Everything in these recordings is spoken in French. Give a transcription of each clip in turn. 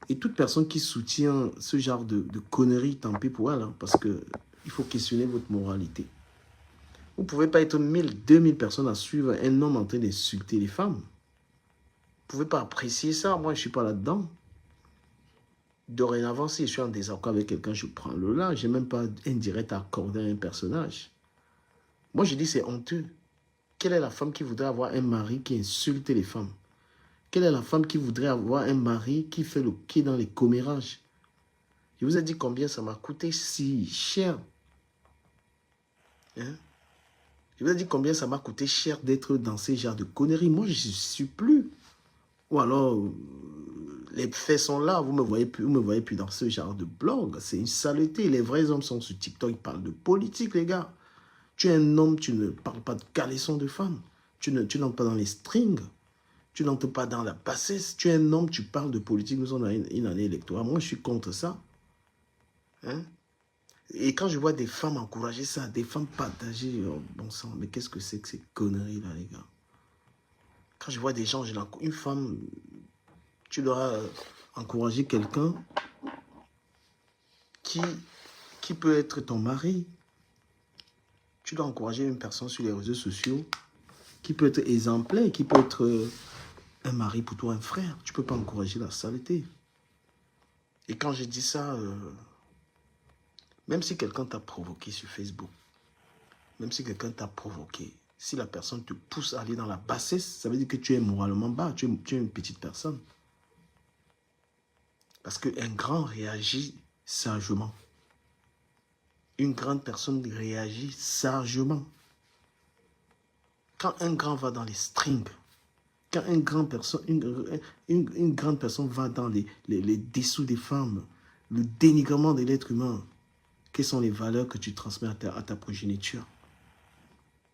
Et toute personne qui soutient ce genre de conneries, tant pis pour elle, hein, parce qu'il faut questionner votre moralité. Vous ne pouvez pas être 1000, 2000 personnes à suivre un homme en train d'insulter les femmes. Vous ne pouvez pas apprécier ça. Moi, je ne suis pas là-dedans. Dorénavant, si je suis en désaccord avec quelqu'un, je prends le là. Je n'ai même pas un direct à accorder à un personnage. Moi, je dis c'est honteux. Quelle est la femme qui voudrait avoir un mari qui insulte les femmes? Quelle est la femme qui voudrait avoir un mari qui fait le quai dans les commérages? Je vous ai dit combien ça m'a coûté si cher. Hein? Je vous ai dit combien ça m'a coûté cher d'être dans ces genres de conneries. Moi, je ne suis plus. Ou alors, les faits sont là. Vous ne me voyez plus dans ce genre de blog. C'est une saleté. Les vrais hommes sont sur TikTok. Ils parlent de politique, les gars. Tu es un homme, tu ne parles pas de caleçon de femme. Tu n'entres pas dans les strings. Tu n'entres pas dans la bassesse. Tu es un homme, tu parles de politique. Nous sommes dans une année électorale. Moi, je suis contre ça. Hein? Et quand je vois des femmes encourager ça, des femmes partager, oh, bon sang, mais qu'est-ce que c'est que ces conneries-là, les gars? Quand je vois des gens, une femme, tu dois encourager quelqu'un qui peut être ton mari. Tu dois encourager une personne sur les réseaux sociaux qui peut être exemplaire, qui peut être un mari pour toi, un frère. Tu ne peux pas encourager la saleté. Et quand je dis ça, même si quelqu'un t'a provoqué sur Facebook, même si quelqu'un t'a provoqué, si la personne te pousse à aller dans la bassesse, ça veut dire que tu es moralement bas, tu es une petite personne. Parce qu'un grand réagit sagement. Une grande personne réagit sagement. Quand un grand va dans les strings, quand une grande personne va dans les dessous des femmes, le dénigrement de l'être humain, quelles sont les valeurs que tu transmets à ta progéniture?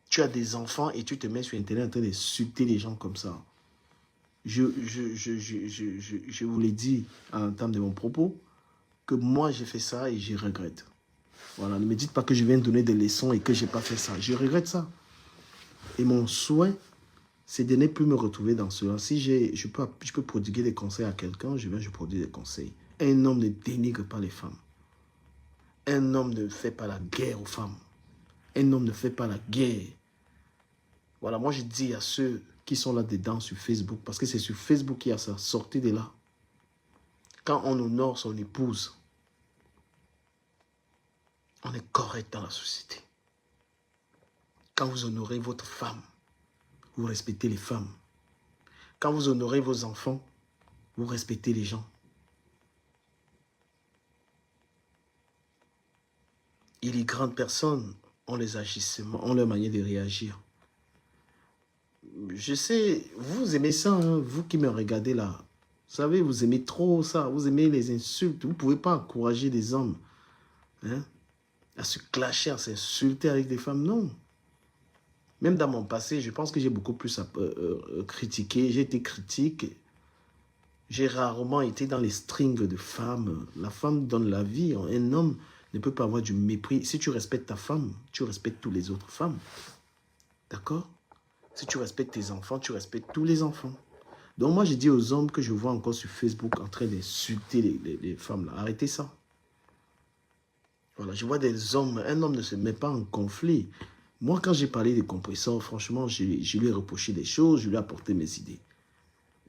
Tu as des enfants et tu te mets sur Internet en train d'insulter les gens comme ça. Je vous l'ai dit à l'entame de mon propos, que moi j'ai fait ça et je regrette. Voilà, ne me dites pas que je viens de donner des leçons et que je n'ai pas fait ça. Je regrette ça. Et mon souhait, c'est de ne plus me retrouver dans cela. Si je peux prodiguer des conseils à quelqu'un, je produis des conseils. Un homme ne dénigre pas les femmes. Un homme ne fait pas la guerre aux femmes. Un homme ne fait pas la guerre. Voilà, moi je dis à ceux qui sont là-dedans sur Facebook, parce que c'est sur Facebook qu'il y a ça, sortez de là. Quand on honore son épouse, on est correct dans la société. Quand vous honorez votre femme, vous respectez les femmes. Quand vous honorez vos enfants, vous respectez les gens. Et les grandes personnes ont les agissements, ont leur manière de réagir. Je sais, vous aimez ça, hein, vous qui me regardez là. Vous savez, vous aimez trop ça, vous aimez les insultes. Vous ne pouvez pas encourager des hommes hein, à se clasher, à s'insulter avec des femmes, non. Même dans mon passé, je pense que j'ai beaucoup plus à critiquer. J'ai été critique. J'ai rarement été dans les strings de femmes. La femme donne la vie. Un homme ne peut pas avoir du mépris. Si tu respectes ta femme, tu respectes toutes les autres femmes. D'accord? Si tu respectes tes enfants, tu respectes tous les enfants. Donc moi, je dis aux hommes que je vois encore sur Facebook en train d'insulter les femmes. Là. Arrêtez ça. Voilà, je vois des hommes. Un homme ne se met pas en conflit. Moi, quand j'ai parlé des compresseurs, franchement, je lui ai reproché des choses, je lui ai apporté mes idées.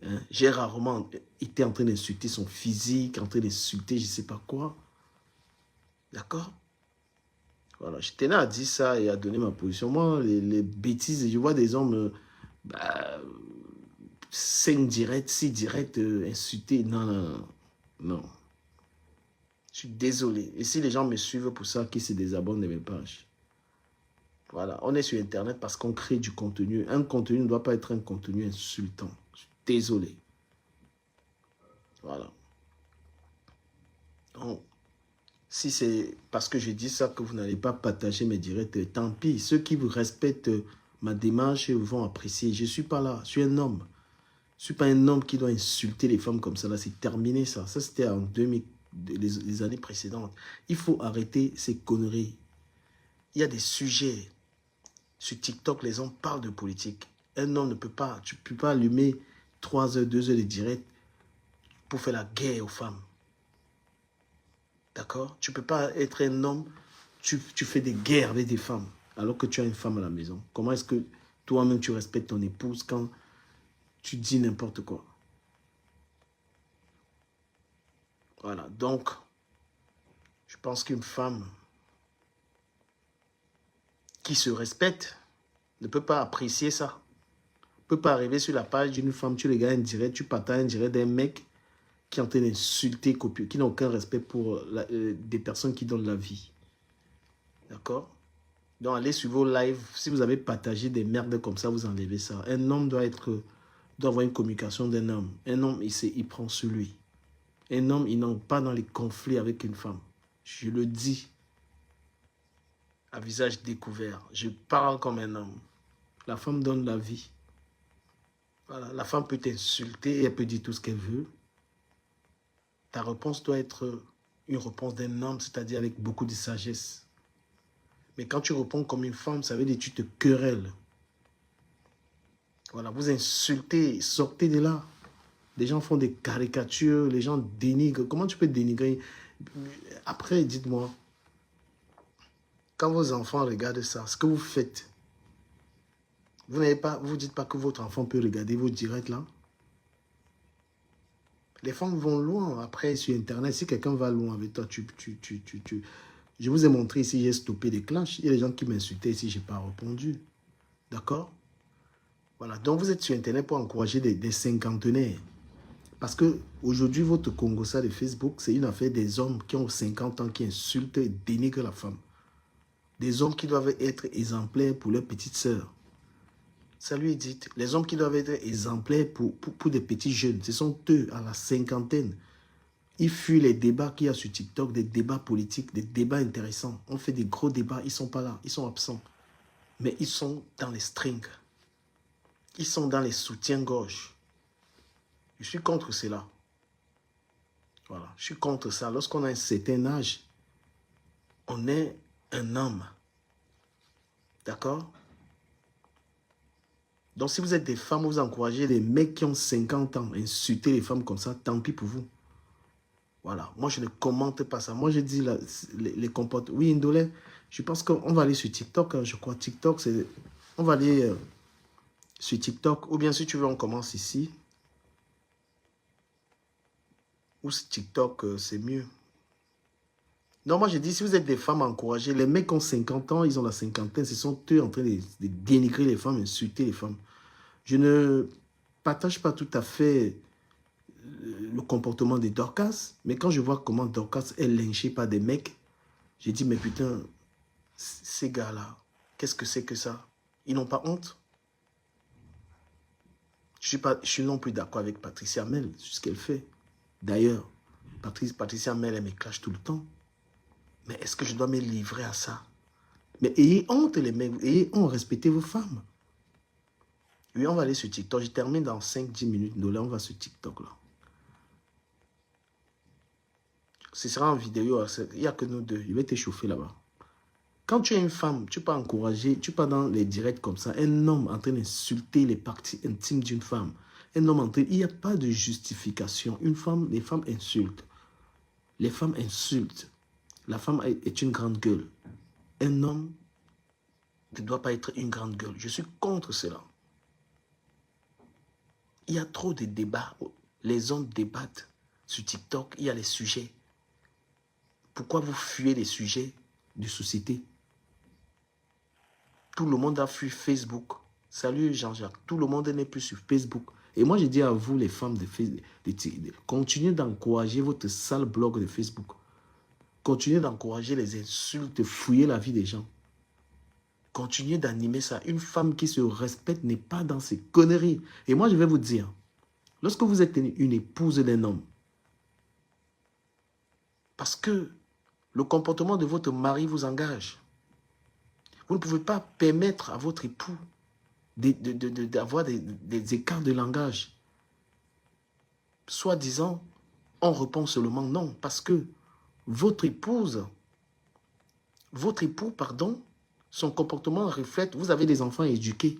Hein? J'ai rarement été en train d'insulter son physique, en train d'insulter je ne sais pas quoi. D'accord? Voilà, je tenais à dire ça et à donner ma position. Moi, les bêtises, je vois des hommes, 5 directs, 6 directs, insultés. Non, non, non, non. Je suis désolé. Et si les gens me suivent pour ça, qu'ils se désabonnent de mes pages. Voilà, on est sur Internet parce qu'on crée du contenu. Un contenu ne doit pas être un contenu insultant. Je suis désolé. Voilà. Donc, si c'est parce que je dis ça que vous n'allez pas partager mes directs, tant pis. Ceux qui vous respectent ma démarche vont apprécier. Je ne suis pas là. Je suis un homme. Je ne suis pas un homme qui doit insulter les femmes comme ça. Là, c'est terminé ça. Ça, c'était en 2000, les années précédentes. Il faut arrêter ces conneries. Il y a des sujets. Sur TikTok, les gens parlent de politique. Un homme ne peut pas, tu ne peux pas allumer 3 heures, 2 heures de direct pour faire la guerre aux femmes. D'accord? Tu ne peux pas être un homme, tu fais des guerres avec des femmes, alors que tu as une femme à la maison. Comment est-ce que toi-même tu respectes ton épouse quand tu dis n'importe quoi? Voilà, donc, je pense qu'une femme qui se respecte ne peut pas apprécier ça. Ne peut pas arriver sur la page d'une femme, tu regardes un direct, tu partages un direct d'un mec qui est en train d'insulter, qui n'a aucun respect pour des personnes qui donnent la vie. D'accord? Donc, allez sur vos lives. Si vous avez partagé des merdes comme ça, vous enlevez ça. Un homme doit avoir une communication d'un homme. Un homme, il prend sur lui. Un homme, il n'entre pas dans les conflits avec une femme. Je le dis à visage découvert. Je parle comme un homme. La femme donne la vie. Voilà. La femme peut t'insulter et elle peut dire tout ce qu'elle veut. Ta réponse doit être une réponse d'un homme, c'est-à-dire avec beaucoup de sagesse. Mais quand tu réponds comme une femme, ça veut dire que tu te querelles. Voilà, vous insultez, sortez de là. Les gens font des caricatures, les gens dénigrent. Comment tu peux dénigrer? Après, dites-moi, quand vos enfants regardent ça, ce que vous faites, vous ne dites pas que votre enfant peut regarder vos directs là? Les femmes vont loin. Après, sur Internet, si quelqu'un va loin avec toi, je vous ai montré ici, j'ai stoppé des clashs. Il y a des gens qui m'insultaient ici, je n'ai pas répondu. D'accord? Voilà. Donc, vous êtes sur Internet pour encourager des cinquantenaires. Parce qu'aujourd'hui, votre Congossa de Facebook, c'est une affaire des hommes qui ont 50 ans, qui insultent et dénigrent la femme. Des hommes qui doivent être exemplaires pour leurs petites sœurs. Ça lui dit, les hommes qui doivent être exemplaires pour des petits jeunes, ce sont eux, à la cinquantaine. Ils fuient les débats qu'il y a sur TikTok, des débats politiques, des débats intéressants. On fait des gros débats, ils ne sont pas là, ils sont absents. Mais ils sont dans les strings. Ils sont dans les soutiens-gorge. Je suis contre cela. Voilà, je suis contre ça. Lorsqu'on a un certain âge, on est un homme. D'accord? Donc, si vous êtes des femmes, vous encouragez les mecs qui ont 50 ans, insulter les femmes comme ça, tant pis pour vous. Voilà, moi je ne commente pas ça. Moi je dis les comportements. Oui, Indolé, je pense qu'on va aller sur TikTok, hein, je crois. TikTok, c'est... On va aller sur TikTok, ou bien si tu veux, on commence ici. Ou sur TikTok, c'est mieux. Non, moi je dis, si vous êtes des femmes encouragées, les mecs ont 50 ans, ils ont la cinquantaine, ce sont eux en train de dénigrer les femmes, insulter les femmes. Je ne partage pas tout à fait le comportement de Dorcas, mais quand je vois comment Dorcas est lynchée par des mecs, j'ai dit, mais putain, ces gars-là, qu'est-ce que c'est que ça? Ils n'ont pas honte? Je suis non plus d'accord avec Patricia Mel sur ce qu'elle fait. D'ailleurs, Patricia Mel, elle me clash tout le temps. Mais est-ce que je dois me livrer à ça? Mais ayez honte, les mecs, ayez honte, respectez vos femmes. Oui, on va aller sur TikTok. Je termine dans 5-10 minutes. Nous, là, on va sur TikTok, là. Ce sera en vidéo. Il n'y a que nous deux. Il va t'échauffer là-bas. Quand tu es une femme, tu peux encourager, tu peux dans les directs comme ça, un homme en train d'insulter les parties intimes d'une femme. Un homme en train... Il n'y a pas de justification. Une femme, les femmes insultent. Les femmes insultent. La femme est une grande gueule. Un homme ne doit pas être une grande gueule. Je suis contre cela. Il y a trop de débats. Les hommes débattent sur TikTok. Il y a les sujets. Pourquoi vous fuyez les sujets de société? Tout le monde a fui Facebook. Salut Jean-Jacques. Tout le monde n'est plus sur Facebook. Et moi, je dis à vous, les femmes de Facebook, continuez d'encourager votre sale blog de Facebook. Continuez d'encourager les insultes, fouiller la vie des gens. Continuez d'animer ça. Une femme qui se respecte n'est pas dans ces conneries. Et moi, je vais vous dire, lorsque vous êtes une épouse d'un homme, parce que le comportement de votre mari vous engage, vous ne pouvez pas permettre à votre époux d'avoir des écarts de langage. Soi-disant, on répond seulement non, parce que votre époux, pardon, son comportement reflète, vous avez des enfants éduqués.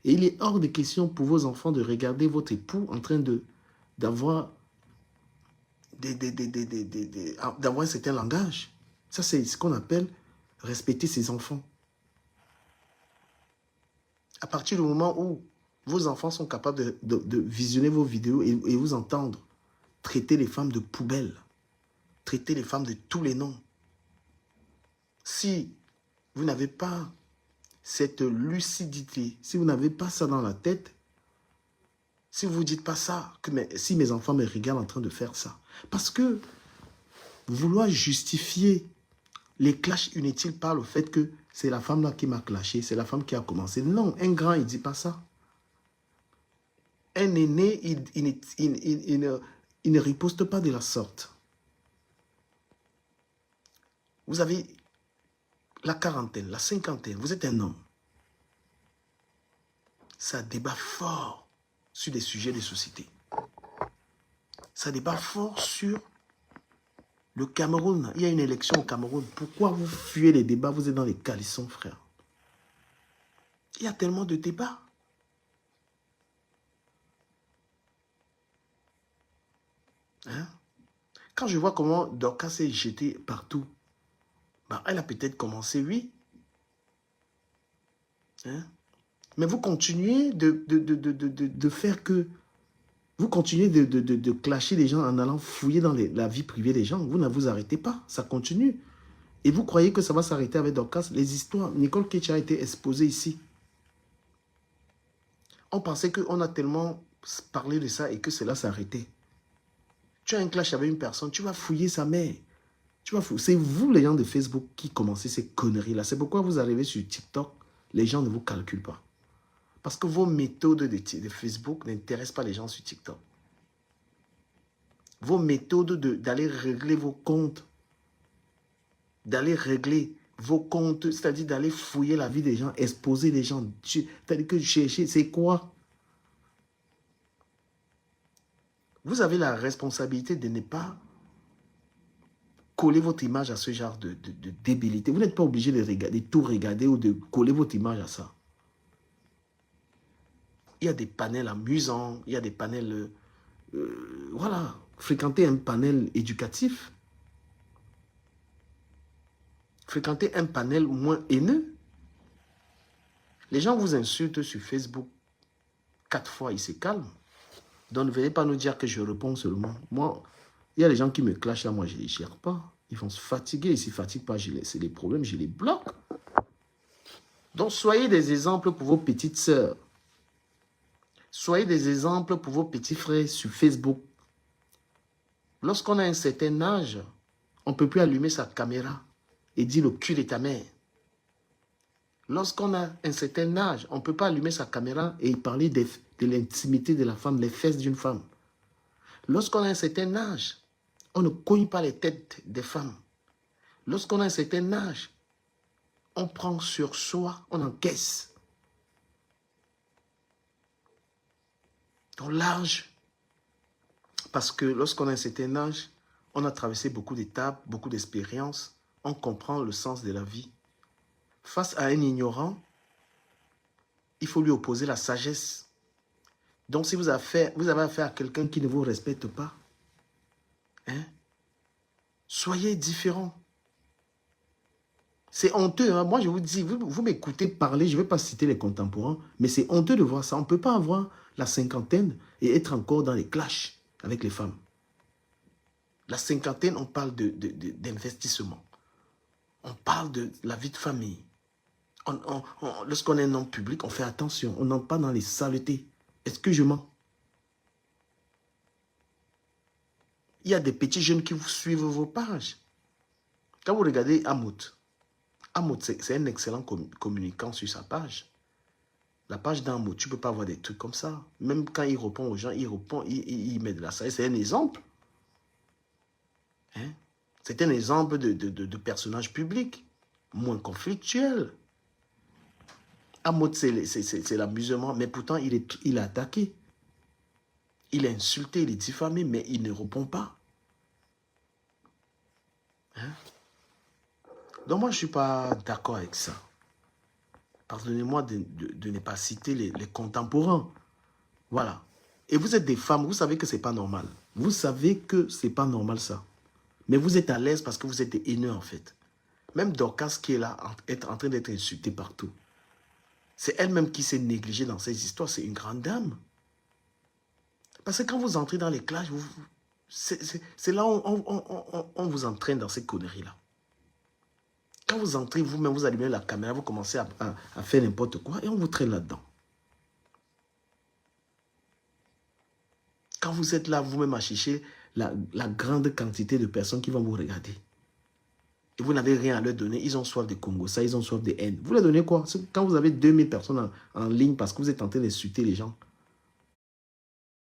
Et il est hors de question pour vos enfants de regarder votre époux en train d'avoir d'avoir un certain langage. Ça, c'est ce qu'on appelle respecter ses enfants. À partir du moment où vos enfants sont capables de visionner vos vidéos et vous entendre traiter les femmes de poubelles, traiter les femmes de tous les noms. Si vous n'avez pas cette lucidité, si vous n'avez pas ça dans la tête, si vous ne dites pas ça, si mes enfants me regardent en train de faire ça, parce que vouloir justifier les clashs inutiles par le fait que c'est la femme là qui m'a clashé, c'est la femme qui a commencé. Non, un grand, il ne dit pas ça. Un aîné, il ne riposte pas de la sorte. Vous avez la quarantaine, la cinquantaine, vous êtes un homme. Ça débat fort sur des sujets de société. Ça débat fort sur le Cameroun. Il y a une élection au Cameroun. Pourquoi vous fuyez les débats? Vous êtes dans les calissons, frère. Il y a tellement de débats. Hein? Quand je vois comment Dorcas s'est jetée partout, bah, elle a peut-être commencé, oui. Hein? Mais vous continuez de faire que... Vous continuez de clasher les gens en allant fouiller dans la vie privée des gens. Vous ne vous arrêtez pas. Ça continue. Et vous croyez que ça va s'arrêter avec Dorcas? Les histoires... Nicole Ketcha a été exposée ici. On pensait qu'on a tellement parlé de ça et que cela s'arrêtait. Tu as un clash avec une personne, tu vas fouiller sa mère. C'est vous, les gens de Facebook, qui commencez ces conneries-là. C'est pourquoi vous arrivez sur TikTok, les gens ne vous calculent pas. Parce que vos méthodes de Facebook n'intéressent pas les gens sur TikTok. Vos méthodes d'aller régler vos comptes, c'est-à-dire d'aller fouiller la vie des gens, exposer les gens, c'est-à-dire que chercher, c'est quoi? Vous avez la responsabilité de ne pas coller votre image à ce genre de débilité. Vous n'êtes pas obligé de tout regarder ou de coller votre image à ça. Il y a des panels amusants, il y a des panels... voilà, fréquenter un panel éducatif. Fréquenter un panel moins haineux. Les gens vous insultent sur Facebook 4 fois, ils se calment. Donc ne venez pas nous dire que je réponds seulement. Moi, il y a des gens qui me clashent là, moi je ne les gère pas. Ils vont se fatiguer, ils ne se fatiguent pas, c'est les problèmes, je les bloque. Donc soyez des exemples pour vos petites sœurs. Soyez des exemples pour vos petits frères sur Facebook. Lorsqu'on a un certain âge, on ne peut plus allumer sa caméra et dire le cul de ta mère. Lorsqu'on a un certain âge, on ne peut pas allumer sa caméra et parler de l'intimité de la femme, les fesses d'une femme. Lorsqu'on a un certain âge, on ne cogne pas les têtes des femmes. Lorsqu'on a un certain âge, on prend sur soi, on encaisse. Donc l'âge, parce que lorsqu'on a un certain âge, on a traversé beaucoup d'étapes, beaucoup d'expériences, on comprend le sens de la vie. Face à un ignorant, il faut lui opposer la sagesse. Donc si vous avez affaire à quelqu'un qui ne vous respecte pas, hein, soyez différent. C'est honteux, hein? Moi je vous dis, vous m'écoutez parler, je ne vais pas citer les contemporains, mais c'est honteux de voir ça. On ne peut pas avoir la cinquantaine et être encore dans les clashs avec les femmes. La cinquantaine, on parle d'investissement. On parle de la vie de famille. Lorsqu'on est un homme public, on fait attention. On n'entre pas dans les saletés. Est-ce que je mens? Il y a des petits jeunes qui vous suivent vos pages. Quand vous regardez Amout, c'est un excellent communicant sur sa page. La page d'Amout, tu ne peux pas avoir des trucs comme ça. Même quand il répond aux gens, il met de la sagesse. C'est un exemple. Hein? C'est un exemple de personnage public, moins conflictuel. Amout, c'est l'amusement, mais pourtant, il est attaqué. Il est insulté, il est diffamé, mais il ne répond pas. Hein? Donc moi, je ne suis pas d'accord avec ça. Pardonnez-moi de ne pas citer les contemporains. Voilà. Et vous êtes des femmes, vous savez que ce n'est pas normal. Vous savez que ce n'est pas normal ça. Mais vous êtes à l'aise parce que vous êtes des haineux en fait. Même Dorcas qui est là, est en train d'être insultée partout. C'est elle-même qui s'est négligée dans ces histoires. C'est une grande dame. Parce que quand vous entrez dans les clashs, c'est là où on vous entraîne dans ces conneries-là. Quand vous entrez vous-même, vous allumez la caméra, vous commencez à faire n'importe quoi et on vous traîne là-dedans. Quand vous êtes là vous-même à chercher la grande quantité de personnes qui vont vous regarder. Et vous n'avez rien à leur donner, ils ont soif de Congo, ça, ils ont soif de haine. Vous leur donnez quoi? Quand vous avez 2000 personnes en ligne parce que vous êtes en train d'insulter les gens,